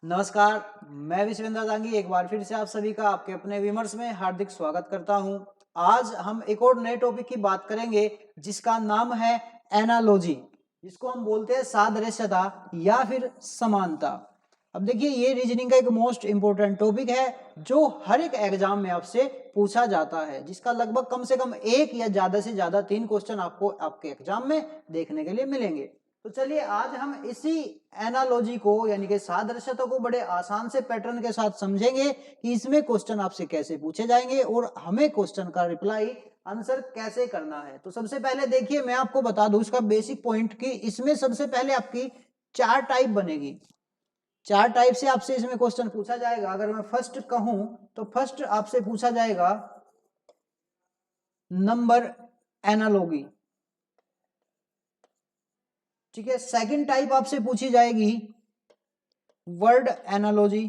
नमस्कार। मैं विश्वेंद्र दांगी एक बार फिर से आप सभी का आपके अपने विमर्श में हार्दिक स्वागत करता हूं। आज हम एक और नए टॉपिक की बात करेंगे जिसका नाम है एनालॉजी, जिसको हम बोलते हैं सादृश्यता या फिर समानता। अब देखिए, ये रीजनिंग का एक मोस्ट इंपोर्टेंट टॉपिक है जो हर एक एग्जाम में आपसे पूछा जाता है, जिसका लगभग कम से कम एक या ज्यादा से ज्यादा 3 क्वेश्चन आपको आपके एग्जाम में देखने के लिए मिलेंगे। तो चलिए आज हम इसी एनालॉजी को यानी कि सादृश्यता को बड़े आसान से पैटर्न के साथ समझेंगे कि इसमें क्वेश्चन आपसे कैसे पूछे जाएंगे और हमें क्वेश्चन का रिप्लाई आंसर कैसे करना है। तो सबसे पहले देखिए, मैं आपको बता दूं इसका बेसिक पॉइंट कि इसमें सबसे पहले आपकी 4 टाइप बनेगी। 4 टाइप से आपसे इसमें क्वेश्चन पूछा जाएगा। अगर मैं फर्स्ट कहूं तो फर्स्ट आपसे पूछा जाएगा नंबर एनालॉजी, ठीक है। सेकंड टाइप आपसे पूछी जाएगी वर्ड एनालॉजी,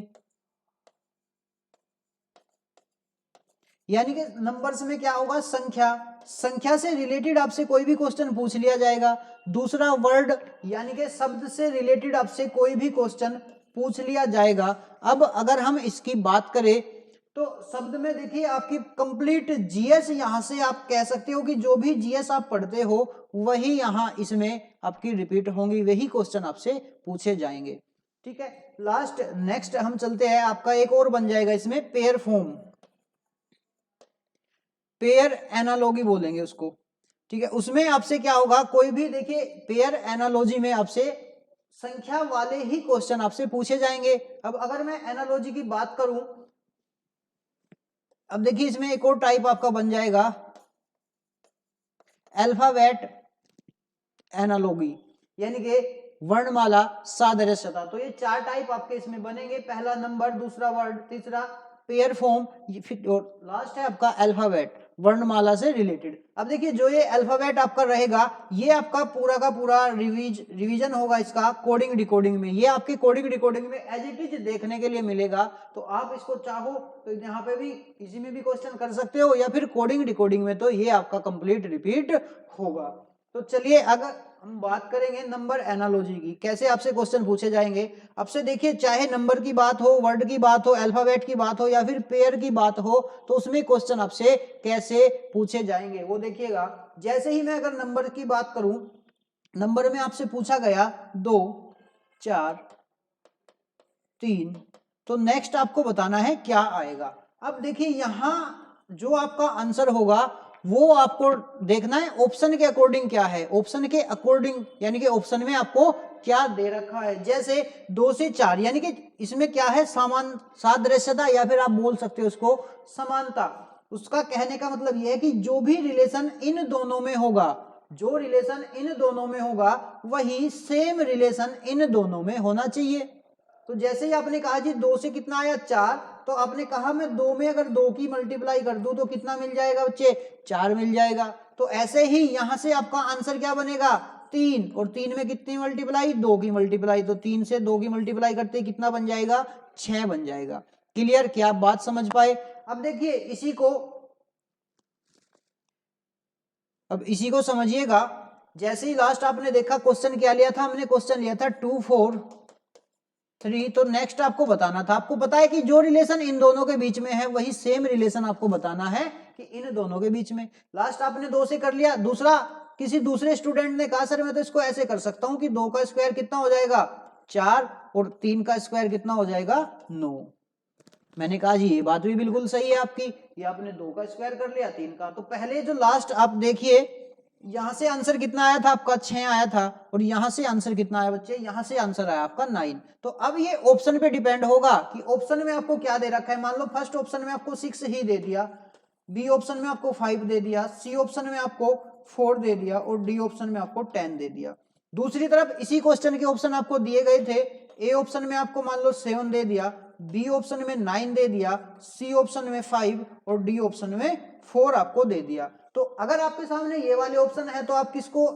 यानी कि नंबर्स में क्या होगा, संख्या, संख्या से रिलेटेड आपसे कोई भी क्वेश्चन पूछ लिया जाएगा। दूसरा वर्ड यानी कि शब्द से रिलेटेड आपसे कोई भी क्वेश्चन पूछ लिया जाएगा। अब अगर हम इसकी बात करें तो शब्द में देखिए आपकी कंप्लीट जीएस, यहां से आप कह सकते हो कि जो भी जीएस आप पढ़ते हो वही यहां इसमें आपकी रिपीट होंगी, वही क्वेश्चन आपसे पूछे जाएंगे, ठीक है। लास्ट नेक्स्ट हम चलते हैं, आपका एक और बन जाएगा इसमें पेयर फॉर्म, पेयर एनालॉजी बोलेंगे उसको, ठीक है। उसमें आपसे क्या होगा, कोई भी देखिए पेयर एनालॉजी में आपसे संख्या वाले ही क्वेश्चन आपसे पूछे जाएंगे। अब अगर मैं एनालॉजी की बात करूं, अब देखिए इसमें एक और टाइप आपका बन जाएगा अल्फाबेट एनालॉजी, यानी कि वर्णमाला सादृश्यता। तो ये 4 टाइप आपके इसमें बनेंगे, पहला नंबर, दूसरा वर्ड, तीसरा पेयर फॉर्म, और लास्ट है आपका अल्फाबेट, वर्णमाला से रिलेटेड। अब देखिए जो ये अल्फाबेट आपका रहेगा, ये आपका पूरा का पूरा रिवीजन होगा इसका कोडिंग डिकोडिंग में। ये आपके कोडिंग डिकोडिंग में एज इट इज देखने के लिए मिलेगा। तो आप इसको चाहो तो यहाँ पे भी इसी में भी क्वेश्चन कर सकते हो, या फिर कोडिंग डिकोडिंग में तो ये आपका कंप्लीट रिपीट होगा। तो चलिए अगर हम बात करेंगे नंबर एनालॉजी की, कैसे आपसे क्वेश्चन पूछे जाएंगे। आपसे देखिए चाहे नंबर की बात हो, वर्ड की बात हो, अल्फाबेट की बात हो या फिर पेयर की बात हो, तो उसमें क्वेश्चन आपसे कैसे पूछे जाएंगे वो देखिएगा। जैसे ही मैं अगर नंबर की बात करूं, नंबर में आपसे पूछा गया 2, 4, 3, तो नेक्स्ट आपको बताना है क्या आएगा। अब देखिए यहां जो आपका आंसर होगा वो आपको देखना है ऑप्शन के अकॉर्डिंग क्या है, ऑप्शन के अकॉर्डिंग, यानी कि ऑप्शन में आपको क्या दे रखा है। जैसे 2 से 4 यानी कि इसमें क्या है, समान सादृश्यता, या फिर आप बोल सकते हो उसको समानता। उसका कहने का मतलब यह है कि जो भी रिलेशन इन दोनों में होगा, जो रिलेशन इन दोनों में होगा वही सेम रिलेशन इन दोनों में होना चाहिए। तो जैसे ही आपने कहा जी 2 से कितना आया 4, तो आपने कहा मैं 2 में अगर 2 की मल्टीप्लाई कर दूं तो कितना मिल जाएगा बच्चे, 4 मिल जाएगा। तो ऐसे ही यहां से आपका आंसर क्या बनेगा, 3, और 3 में कितनी मल्टीप्लाई, 2 की मल्टीप्लाई। तो 3 से 2 की मल्टीप्लाई करते कितना बन जाएगा, 6 बन जाएगा। क्लियर, क्या आप बात समझ पाए। अब देखिए इसी को समझिएगा। जैसे ही लास्ट आपने देखा क्वेश्चन क्या लिया था, हमने क्वेश्चन लिया था 2, 4, 3। तो नेक्स्ट आपको बताना था, आपको पता है कि जो रिलेशन इन दोनों के बीच में है वही सेम रिलेशन आपको बताना है कि इन दोनों के बीच में। लास्ट आपने 2 से कर लिया। दूसरा, किसी दूसरे स्टूडेंट ने कहा सर मैं तो इसको ऐसे कर सकता हूं कि 2 का स्क्वायर कितना हो जाएगा 4, और 3 का स्क्वायर कितना हो जाएगा 9। मैंने कहा जी ये बात भी बिल्कुल सही है आपकी, ये आपने 2 का स्क्वायर कर लिया 3 का। तो पहले जो लास्ट आप देखिए, यहां से आंसर कितना आया था आपका 6 आया था, और यहां से आंसर कितना आया बच्चे, यहां से आंसर आया आपका 9। तो अब ये ऑप्शन पे डिपेंड होगा कि ऑप्शन में आपको क्या दे रखा है। मान लो फर्स्ट ऑप्शन में आपको 6 ही दे दिया, बी ऑप्शन में आपको 5 दे दिया, सी ऑप्शन में आपको 4 दे दिया, और डी ऑप्शन में आपको 10 दे दिया। दूसरी तरफ इसी क्वेश्चन के ऑप्शन आपको दिए गए थे, ए ऑप्शन में आपको मान लो 7 दे दिया, बी ऑप्शन में 9 दे दिया, सी ऑप्शन में 5, और डी ऑप्शन में 4 आपको दे दिया। तो अगर आपके सामने ये वाले ऑप्शन है तो आप किसको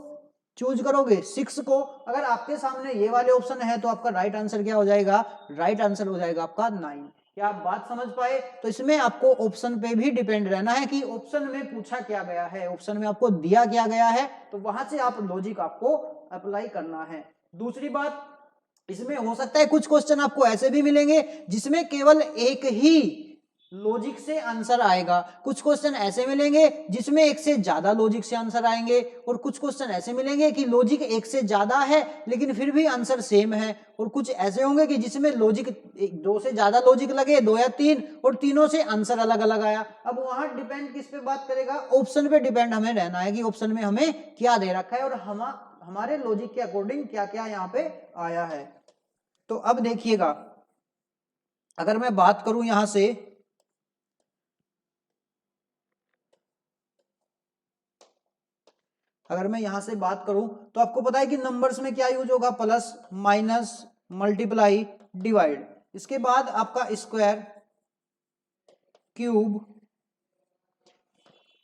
चूज करोगे, 6 को। अगर आपके सामने ये वाले ऑप्शन है तो आपका राइट आंसर क्या हो जाएगा, राइट आंसर हो जाएगा आपका 9। क्या आप बात समझ पाए। तो इसमें आपको ऑप्शन पे भी डिपेंड रहना है कि ऑप्शन में पूछा क्या गया है, ऑप्शन में आपको दिया क्या गया है, तो वहां से आप लॉजिक आपको अप्लाई करना है। दूसरी बात, इसमें हो सकता है कुछ क्वेश्चन आपको ऐसे भी मिलेंगे जिसमें केवल एक ही लॉजिक से आंसर आएगा, कुछ क्वेश्चन ऐसे मिलेंगे जिसमें एक से ज्यादा लॉजिक से आंसर आएंगे, और कुछ क्वेश्चन ऐसे मिलेंगे कि लॉजिक एक से ज्यादा है लेकिन फिर भी आंसर सेम है, और कुछ ऐसे होंगे कि जिसमें लॉजिक दो से ज्यादा लॉजिक लगे, दो या तीन, और तीनों से आंसर अलग अलग आया। अब वहां डिपेंड किस पे बात करेगा, ऑप्शन पे डिपेंड हमें रहना है कि ऑप्शन में हमें क्या दे रखा है और हमारे लॉजिक के अकॉर्डिंग क्या क्या यहाँ पे आया है। तो अब देखिएगा, अगर मैं बात करूं यहां से, अगर मैं यहां से बात करूं तो आपको पता है कि नंबर्स में क्या यूज होगा, प्लस माइनस मल्टीप्लाई डिवाइड, इसके बाद आपका स्क्वायर क्यूब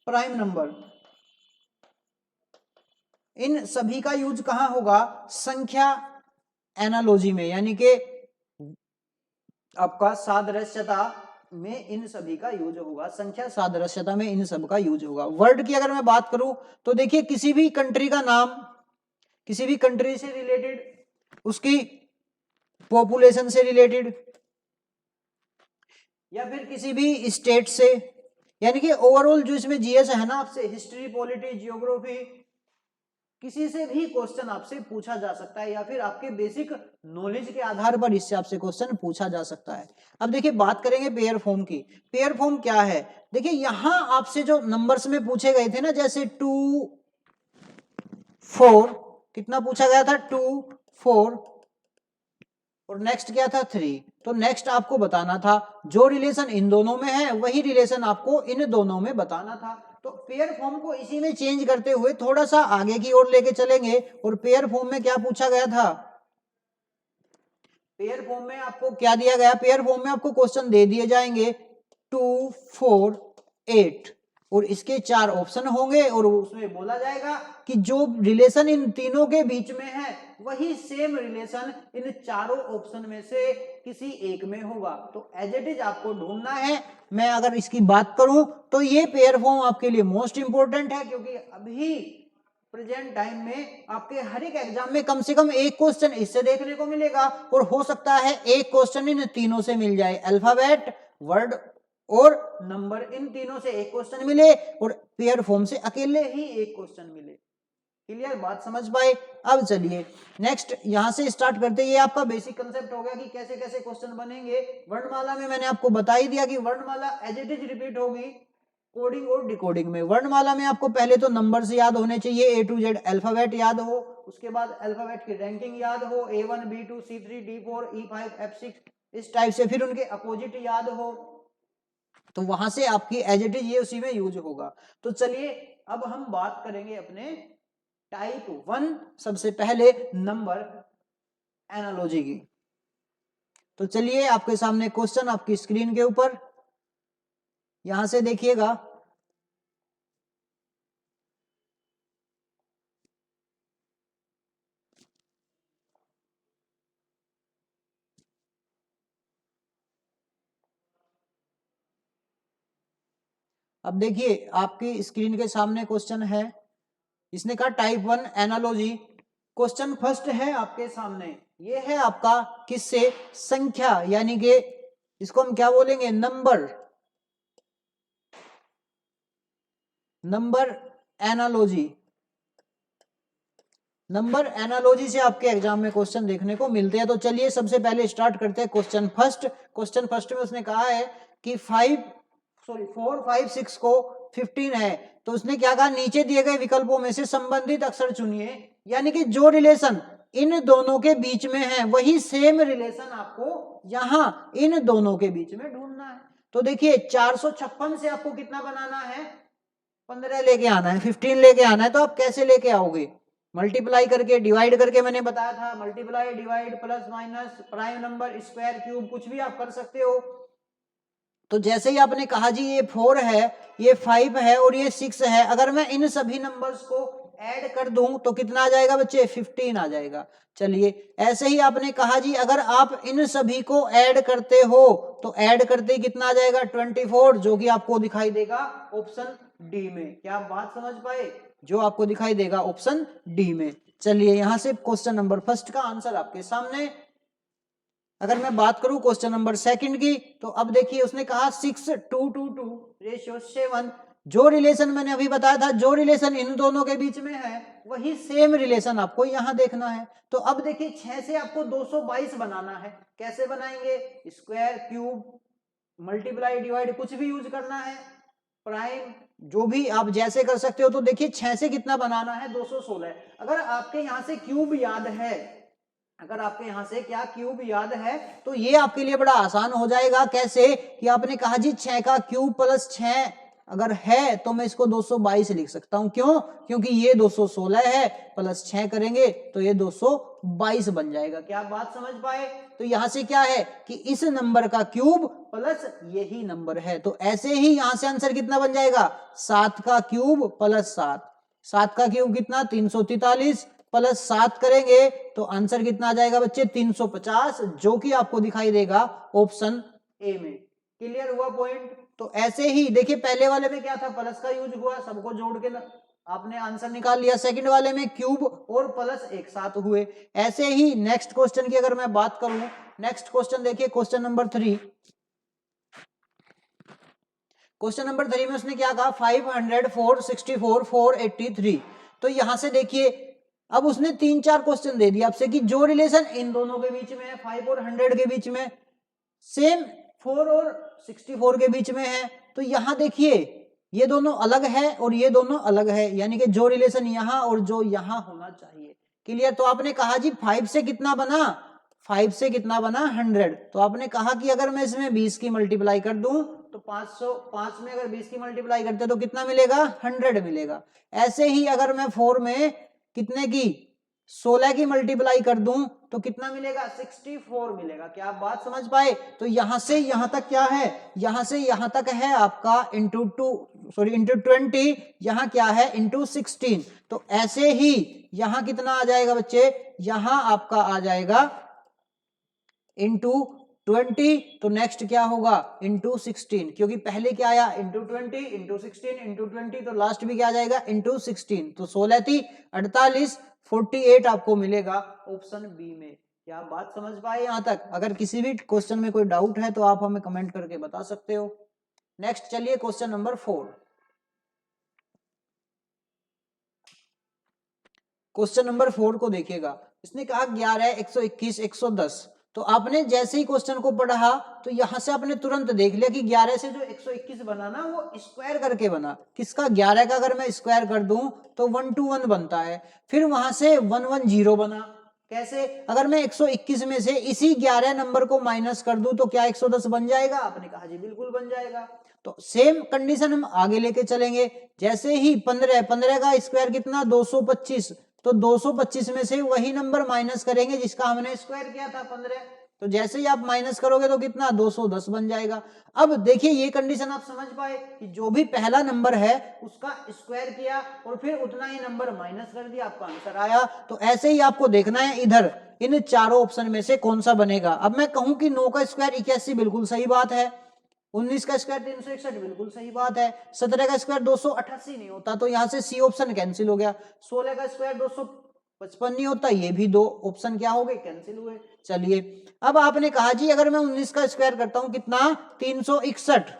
प्राइम नंबर, इन सभी का यूज कहां होगा, संख्या एनालॉजी में, यानी कि आपका सादृश्यता में इन सभी का यूज होगा, संख्या सादृश्यता में इन सब का यूज होगा। वर्ड की अगर मैं बात करूं तो देखिए, किसी भी कंट्री का नाम, किसी भी कंट्री से रिलेटेड, उसकी पॉपुलेशन से रिलेटेड, या फिर किसी भी स्टेट से, यानी कि ओवरऑल जो इसमें जीएस है ना, आपसे हिस्ट्री, पॉलिटी, जियोग्राफी, किसी से भी क्वेश्चन आपसे पूछा जा सकता है, या फिर आपके बेसिक नॉलेज के आधार पर इससे आपसे क्वेश्चन पूछा जा सकता है। अब देखिए बात करेंगे पेयर फॉर्म की। पेयर फॉर्म क्या है, देखिए यहां आपसे जो नंबर्स में पूछे गए थे ना, जैसे 2 4, कितना पूछा गया था, 2 4, और नेक्स्ट क्या था 3, तो नेक्स्ट आपको बताना था जो रिलेशन इन दोनों में है वही रिलेशन आपको इन दोनों में बताना था। तो पेयर फॉर्म को इसी में चेंज करते हुए थोड़ा सा आगे की ओर लेके चलेंगे, और पेयर फॉर्म में क्या पूछा गया था, पेयर फॉर्म में आपको क्या दिया गया, पेयर फॉर्म में आपको क्वेश्चन दे दिए जाएंगे 2 4 8, और इसके 4 ऑप्शन होंगे, और उसमें बोला जाएगा कि जो रिलेशन इन तीनों के बीच में है वही सेम रिलेशन इन चारों ऑप्शन में से किसी एक में होगा। तो एज इट इज आपको ढूंढना है। मैं अगर इसकी बात करूं तो ये पेयर फॉर्म आपके लिए मोस्ट इंपोर्टेंट है, क्योंकि अभी प्रेजेंट टाइम में आपके हर एक एग्जाम में कम से कम एक क्वेश्चन इससे देखने को मिलेगा, और हो सकता है एक क्वेश्चन इन तीनों से मिल जाए, अल्फाबेट, वर्ड और नंबर, इन तीनों से एक क्वेश्चन मिले, और पेयर फॉर्म से अकेले ही एक क्वेश्चन मिले। क्लियर, बात समझ पाए। अब चलिए नेक्स्ट यहां से स्टार्ट करते हैं। ये आपका बेसिक कंसेप्ट हो गया कि कैसे कैसे क्वेश्चन बनेंगे। वर्णमाला में मैंने आपको बता ही दिया कि वर्णमाला एज इट इज रिपीट होगी कोडिंग और डिकोडिंग में। वर्णमाला में आपको पहले तो नंबर्स याद होने चाहिए, ए टू जेड अल्फाबेट याद हो, उसके बाद अल्फाबेट की रैंकिंग याद हो, A1 B2 C3 D4 E5 F6, इस टाइप से, फिर उनके अपोजिट याद हो, तो वहां से आपकी एज इट इज ये उसी में यूज होगा। तो चलिए अब हम बात करेंगे अपने टाइप 1, सबसे पहले नंबर एनालॉजी की। तो चलिए आपके सामने क्वेश्चन आपकी स्क्रीन के ऊपर, यहां से देखिएगा, अब देखिए आपकी स्क्रीन के सामने क्वेश्चन है, इसने कहा टाइप 1 एनालॉजी। क्वेश्चन फर्स्ट है आपके सामने, ये है आपका किससे, संख्या, यानी कि इसको हम क्या बोलेंगे, number, number analogy. Number analogy से आपके एग्जाम में क्वेश्चन देखने को मिलते हैं। तो चलिए सबसे पहले स्टार्ट करते हैं क्वेश्चन फर्स्ट। क्वेश्चन फर्स्ट में उसने कहा है कि 4 5 6 को 15 है, तो उसने क्या कहा, नीचे दिए गए विकल्पों में से संबंधित अक्षर चुनिए, यानी कि जो रिलेशन इन दोनों के बीच में है वही सेम रिलेशन आपको यहां इन दोनों के बीच में ढूंढना है। तो देखिए 456 से आपको कितना बनाना है, 15 लेके आना है, 15 लेके आना है। तो आप कैसे लेके आओगे, मल्टीप्लाई करके, डिवाइड करके, मैंने बताया था multiply, divide, plus minus, prime number, square, cube, कुछ भी आप कर सकते हो। तो जैसे ही आपने कहा जी ये 4 है, ये 5 है और ये 6 है, अगर मैं इन सभी नंबर्स को ऐड कर दूं तो कितना आ जाएगा बच्चे, 15 आ जाएगा। चलिए ऐसे ही आपने कहा जी अगर आप इन सभी को ऐड करते हो तो ऐड करते ही कितना आ जाएगा, 24, जो कि आपको दिखाई देगा ऑप्शन डी में। क्या आप बात समझ पाए, जो आपको दिखाई देगा ऑप्शन डी में। चलिए यहां से क्वेश्चन नंबर फर्स्ट का आंसर आपके सामने। अगर मैं बात करूं क्वेश्चन नंबर सेकंड की, तो अब देखिए उसने कहा 6:2 रेशियो 7। जो रिलेशन मैंने अभी बताया था, जो रिलेशन इन दोनों के बीच में है वही सेम रिलेशन आपको यहां देखना है। तो अब देखिए 6 से आपको 222 बनाना है। कैसे बनाएंगे? स्क्वायर, क्यूब, मल्टीप्लाई, डिवाइड, कुछ भी यूज करना है, प्राइम, जो भी आप जैसे कर सकते हो। तो देखिए 6 से कितना बनाना है? 216। अगर आपके यहां से क्यूब याद है, अगर आपके यहां से क्या क्यूब याद है, तो ये आपके लिए बड़ा आसान हो जाएगा। कैसे? कि आपने कहा जी 6 का क्यूब प्लस 6 अगर है तो मैं इसको 222 लिख सकता हूं। क्यों? क्योंकि ये 216 है, प्लस 6 करेंगे तो ये 222 बन जाएगा। क्या आप बात समझ पाए? तो यहां से क्या है कि इस नंबर का क्यूब प्लस यही नंबर है। तो ऐसे ही यहां से आंसर कितना बन जाएगा? 7 का क्यूब प्लस 7। 7 का क्यूब कितना? 343 प्लस 7 करेंगे तो आंसर कितना आ जाएगा बच्चे? 350, जो कि आपको दिखाई देगा ऑप्शन ए में। क्लियर हुआ पॉइंट? तो ऐसे ही देखिए पहले वाले में क्या था? प्लस का यूज हुआ, सबको जोड़ के आपने आंसर निकाल लिया। सेकंड वाले में क्यूब और प्लस एक साथ हुए। ऐसे ही नेक्स्ट क्वेश्चन की अगर मैं बात करूं, नेक्स्ट क्वेश्चन देखिए क्वेश्चन नंबर 3। क्वेश्चन नंबर 3 में उसने क्या कहा? 500, 464, 483। तो यहां से देखिए अब उसने 3-4 क्वेश्चन दे दिया आपसे कि जो रिलेशन इन दोनों के बीच में है, 5 और 100 के बीच में, सेम 4 और 64 के बीच में है। तो यहां देखिए ये दोनों अलग है और ये दोनों अलग है, यानी कि जो रिलेशन यहां और जो यहां होना चाहिए। क्लियर? तो आपने कहा जी 5 से कितना बना? 5 से कितना बना? 100। तो आपने कहा कि अगर मैं इसमें 20 की मल्टीप्लाई कर दूं तो 505 में अगर 20 की मल्टीप्लाई करते तो कितना मिलेगा? 100 मिलेगा। ऐसे ही अगर मैं 4 में कितने की? 16 की मल्टीप्लाई कर दूं तो कितना मिलेगा? 64 मिलेगा। क्या आप बात समझ पाए? तो यहां से यहां तक क्या है? यहां से यहां तक है आपका इंटू 20, यहां क्या है? इंटू 16। तो ऐसे ही यहां कितना आ जाएगा बच्चे? यहां आपका आ जाएगा इंटू 20। तो नेक्स्ट क्या होगा? इंटू 16, क्योंकि पहले क्या आया? इंटू 20, इंटू 16, इंटू 20, तो लास्ट भी क्या आ जाएगा? इंटू 16। तो 16 थी 48, 48 आपको मिलेगा ऑप्शन बी में। क्या बात समझ पाए यहां तक? अगर किसी भी क्वेश्चन में कोई डाउट है तो आप हमें कमेंट करके बता सकते हो। नेक्स्ट चलिए क्वेश्चन नंबर 4। क्वेश्चन नंबर 4 को देखिएगा। इसने कहा 11, 121, 110। तो आपने जैसे ही क्वेश्चन को पढ़ा तो यहां से आपने तुरंत देख लिया कि 11 से जो 121 बना ना वो स्क्वायर करके बना। किसका? 11 का अगर मैं स्क्वायर कर दूं तो 121 बनता है। फिर वहां से 110 बना। कैसे? अगर मैं 121 में से इसी 11 नंबर को माइनस कर दूं तो क्या 110 बन जाएगा? आपने कहा जी बिल्कुल बन जाएगा। तो सेम कंडीशन हम आगे लेके चलेंगे। जैसे ही 15 का स्क्वायर कितना? 225। तो 225 में से वही नंबर माइनस करेंगे जिसका हमने स्क्वायर किया था 15। तो जैसे ही आप माइनस करोगे तो कितना? 210 बन जाएगा। अब देखिए ये कंडीशन आप समझ पाए कि जो भी पहला नंबर है उसका स्क्वायर किया और फिर उतना ही नंबर माइनस कर दिया, आपका आंसर आया। तो ऐसे ही आपको देखना है इधर इन चारों ऑप्शन में से कौन सा बनेगा। अब मैं कहूं कि 9 का स्क्वायर 81, बिल्कुल सही बात है। 19 का स्क्वायर 361, बिल्कुल सही बात है। 17 का स्क्वायर 288 नहीं होता, तो यहां से सी ऑप्शन कैंसिल हो गया। 16 का स्क्वायर 255 नहीं होता, ये भी दो ऑप्शन क्या हो गए? कैंसिल हुए। चलिए अब आपने कहा जी अगर मैं 19 का स्क्वायर करता हूं कितना? 361,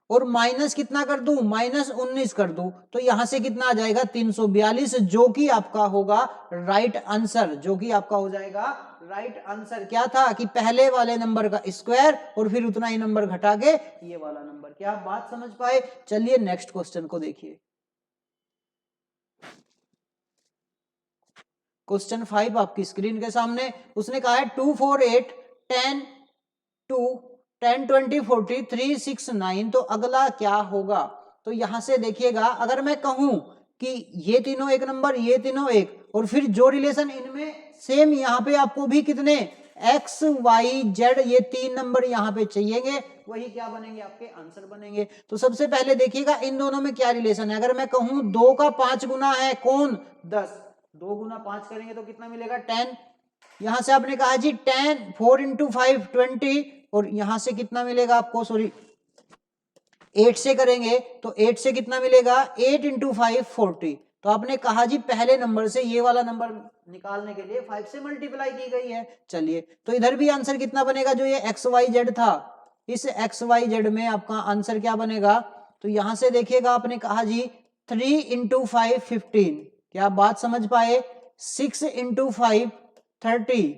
और माइनस कितना कर दूं? माइनस 19 कर दूं, तो यहां से कितना आ जाएगा? 342, जो कि आपका होगा राइट आंसर। जो कि आपका हो जाएगा राइट आंसर। क्या था कि पहले वाले नंबर का स्क्वायर और फिर उतना ही नंबर घटा के ये वाला नंबर। क्या आप बात समझ पाए? चलिए नेक्स्ट क्वेश्चन को देखिए। क्वेश्चन 5 आपकी स्क्रीन के सामने। उसने कहा है 2, 4, 8, 10, 2, 10, 20, 40, 3, 6, 9। तो अगला क्या होगा? तो यहां से देखिएगा अगर मैं कहूं कि ये तीनों एक नंबर, ये तीनों एक, और फिर जो रिलेशन इनमें सेम यहां पे आपको भी कितने? एक्स, वाई, जेड, ये 3 नंबर यहां पे चाहिएंगे, वही क्या बनेंगे? आपके आंसर बनेंगे। तो सबसे पहले देखिएगा इन दोनों में क्या रिलेशन है। अगर मैं कहूं 2 का 5 गुना है कौन? 10। 2 गुना 5 करेंगे तो कितना मिलेगा? 10। यहां से आपने कहा जी 10, 4 इंटू 5 20, और यहां से कितना मिलेगा आपको? सॉरी 8 से करेंगे तो 8 से कितना मिलेगा? 8 इंटू 5 40। तो आपने कहा जी पहले नंबर से ये वाला नंबर निकालने के लिए 5 से मल्टीप्लाई की गई है। चलिए तो इधर भी आंसर कितना बनेगा, जो ये एक्स वाई जेड था, इस एक्स वाई जेड में आपका आंसर क्या बनेगा, तो यहां से देखिएगा आपने कहा जी 3 इंटू 5 15, क्या आप बात समझ पाए, 6 इंटू 5 30,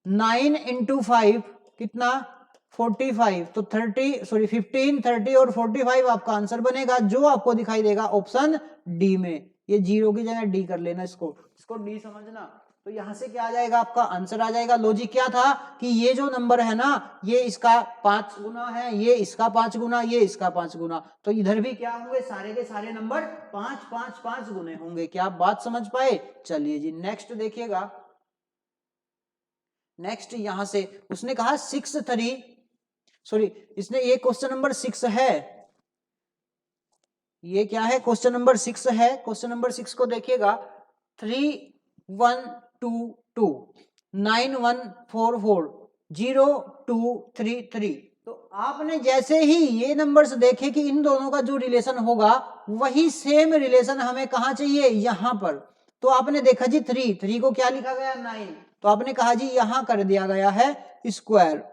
9 इंटू 5 कितना 45, तो 15 30 और 45 आपका आंसर बनेगा, जो आपको दिखाई देगा ऑप्शन डी में। ये जीरो की जगह डी कर लेना, इसको डी समझना। तो यहां से क्या आ जाएगा, आपका आंसर आ जाएगा। लॉजिक क्या था कि ये जो नंबर है ना, ये इसका 5 गुना है, ये इसका 5 गुना, ये इसका 5 गुना, तो इधर भी क्या होंगे, सारे के सारे नंबर 5 5 5 गुने होंगे। क्या आप बात समझ पाए। चलिए जी नेक्स्ट देखिएगा। नेक्स्ट यहां से उसने कहा 6 3, सॉरी इसने ये क्वेश्चन नंबर 6 है, ये क्या है, क्वेश्चन नंबर 6 है। क्वेश्चन नंबर 6 को देखिएगा, 3 1 2 2 9 1 4 4 0 2 3 3। तो आपने जैसे ही ये नंबर्स देखे कि इन दोनों का जो रिलेशन होगा वही सेम रिलेशन हमें कहाँ चाहिए, यहां पर। तो आपने देखा जी 3 को क्या लिखा गया 9, तो आपने कहा जी यहां कर दिया गया है स्क्वायर,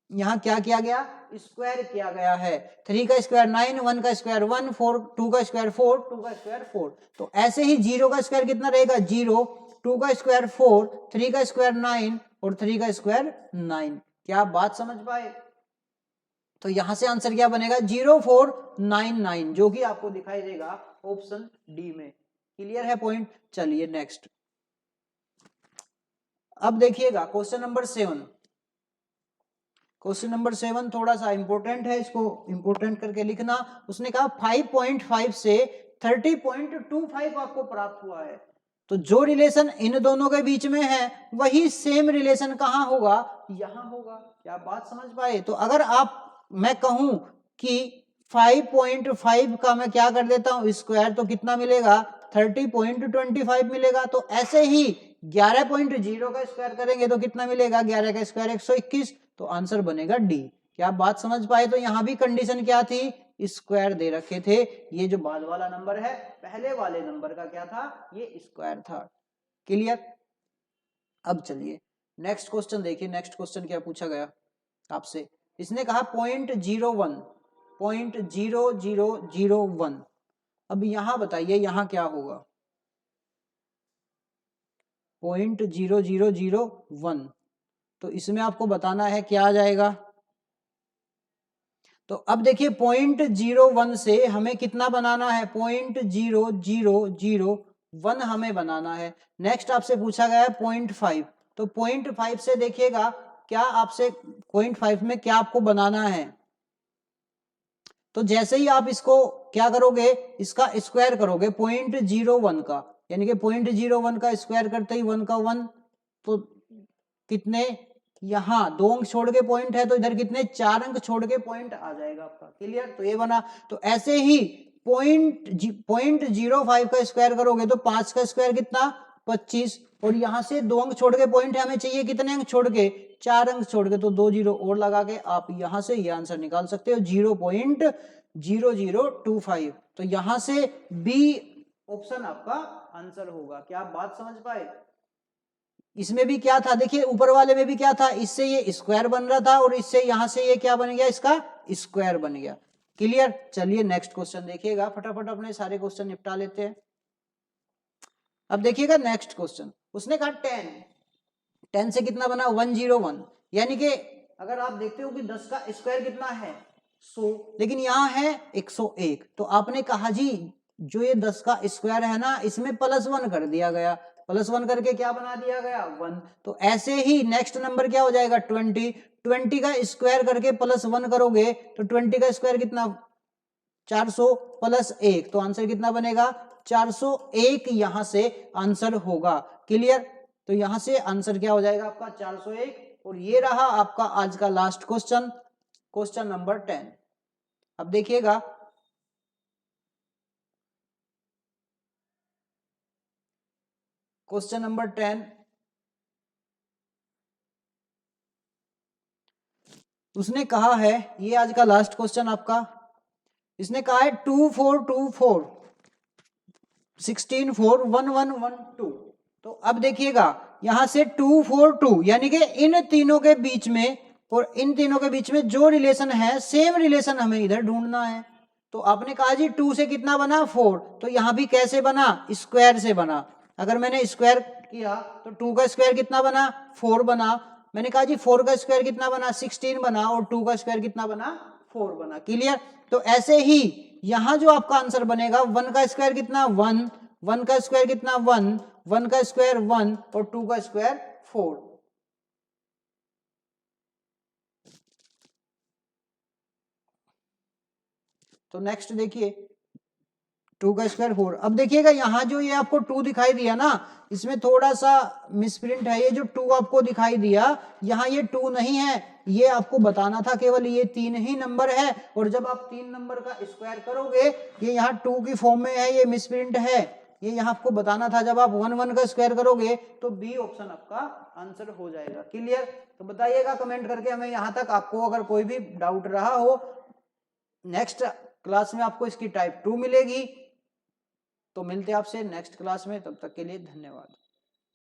यहां क्या किया गया, स्क्वायर किया गया है। 3 का स्क्वायर 9, 1 का स्क्वायर 1, 4 2 का स्क्वायर 4, 2 का स्क्वायर 4। तो ऐसे ही 0 का स्क्वायर कितना रहेगा 0, 2 का स्क्वायर 4, 3 का स्क्वायर 9 और 3 का स्क्वायर 9। क्या आप बात समझ पाए। तो यहां से आंसर क्या बनेगा 0499, जो कि आपको दिखाई देगा ऑप्शन डी में। क्लियर है पॉइंट। चलिए नेक्स्ट, अब देखिएगा क्वेश्चन नंबर 7। क्वेश्चन नंबर 7 थोड़ा सा इंपॉर्टेंट है, इसको इंपॉर्टेंट करके लिखना। उसने कहा 5.5 से 30.25 आपको प्राप्त हुआ है। तो जो रिलेशन इन दोनों के बीच में है वही सेम रिलेशन कहां होगा, यहां होगा। क्या बात समझ पाए। तो अगर मैं कहूं कि 5.5 का मैं क्या कर देता हूं स्क्वायर, तो कितना मिलेगा 30.25 मिलेगा। तो ऐसे ही 11.0 का स्क्वायर करेंगे तो कितना मिलेगा, 11 का स्क्वायर 121, तो आंसर बनेगा डी। क्या आप बात समझ पाए। तो यहां भी कंडीशन क्या थी, स्क्वायर दे रखे थे। ये जो बाद वाला नंबर है पहले वाले नंबर का क्या था, ये स्क्वायर था। क्लियर। अब चलिए नेक्स्ट क्वेश्चन देखिए। नेक्स्ट क्वेश्चन क्या पूछा गया आपसे, इसने कहा 0.01। अब यहां बताइए यहां क्या होगा, 0.0001, तो इसमें आपको बताना है क्या आ जाएगा। तो अब देखिए 0.01 से हमें कितना बनाना है, 0.0001 हमें बनाना है। नेक्स्ट आपसे पूछा गया है 0.5, तो 0.5 से देखिएगा क्या आपसे 0.5 में क्या आपको बनाना है। तो जैसे ही आप इसको क्या करोगे, इसका स्क्वायर करोगे 0.01 का, यानी कि 0.01 का स्क्वायर करते ही 1 का 1, तो कितने, यहां 2 अंक छोड़ के पॉइंट है तो इधर कितने 4 अंक छोड़ के पॉइंट आ जाएगा आपका। क्लियर। तो ये बना। तो ऐसे ही 0.05 का स्क्वायर करोगे तो 5 का स्क्वायर कितना 25, और यहां से 2 अंक छोड़ के पॉइंट है, हमें चाहिए कितने अंक छोड़ के 4 अंक छोड़ के, तो 2 जीरो और लगा के आप यहां से ये आंसर निकाल सकते हो 0.0025। तो यहां से बी ऑप्शन आपका आंसर होगा। क्या आप बात समझ पाए। इसमें भी क्या था देखिए, ऊपर वाले में भी क्या था, इससे ये स्क्वायर बन रहा था और इससे यहां से ये क्या बन गया, इसका स्क्वायर बन गया। क्लियर। चलिए नेक्स्ट क्वेश्चन देखिएगा, फटाफट अपने सारे क्वेश्चन निपटा लेते हैं। अब देखिएगा नेक्स्ट क्वेश्चन, उसने कहा 10 से कितना बना 101, यानी कि अगर आप देखते हो कि 10 का स्क्वायर कितना है 100, लेकिन यहां है 101, तो आपने कहा जी जो ये 10 का स्क्वायर है ना, इसमें +1 कर दिया गया, +1 करके क्या बना दिया गया 1। तो ऐसे ही नेक्स्ट नंबर क्या हो जाएगा 20 का स्क्वायर करके +1 करोगे तो 20 का स्क्वायर कितना 400 +1, तो आंसर कितना बनेगा 401, यहां से आंसर होगा। क्लियर। तो यहां से आंसर क्या हो जाएगा आपका 401, और ये रहा आपका आज का लास्ट क्वेश्चन, क्वेश्चन नंबर 10। अब देखिएगा क्वेश्चन नंबर 10, उसने कहा है, ये आज का लास्ट क्वेश्चन आपका, इसने कहा है 2424 16 4 1 1 1 2। तो अब देखिएगा यहां से 2 4 2 यानी कि इन तीनों के बीच में और इन तीनों के बीच में जो रिलेशन है सेम रिलेशन हमें इधर ढूंढना है। तो आपने कहा जी 2 से कितना बना 4, तो यहां भी कैसे बना, स्क्वायर से बना। अगर मैंने स्क्वायर किया तो 2 का स्क्वायर कितना बना 4 बना। मैंने कहा जी 4 का स्क्वायर कितना बना 16 बना और 2 का स्क्वायर कितना बना 4 बना। क्लियर। तो ऐसे ही यहां जो आपका आंसर बनेगा 1 का स्क्वायर कितना 1, 1 का स्क्वायर कितना 1, 1 का स्क्वायर 1 और 2 का स्क्वायर 4। तो नेक्स्ट देखिए 2 का स्क्वायर 4। अब देखिएगा यहां जो ये आपको 2 दिखाई दिया ना, इसमें थोड़ा सा मिसप्रिंट है। ये जो 2 आपको दिखाई दिया यहां ये 2 नहीं है, ये आपको बताना था केवल ये 3 ही नंबर है। और जब आप 3 नंबर का स्क्वायर करोगे ये यहाँ 2 की फॉर्म में है, ये मिसप्रिंट है। ये यहाँ आपको बताना था जब आप 1 1 का स्क्वायर करोगे तो बी ऑप्शन आपका आंसर हो जाएगा। क्लियर। तो बताइएगा कमेंट करके हमें यहाँ तक, आपको अगर कोई भी डाउट रहा हो। नेक्स्ट क्लास में आपको इसकी टाइप 2 मिलेगी। तो मिलते हैं आपसे नेक्स्ट क्लास में, तब तक के लिए धन्यवाद।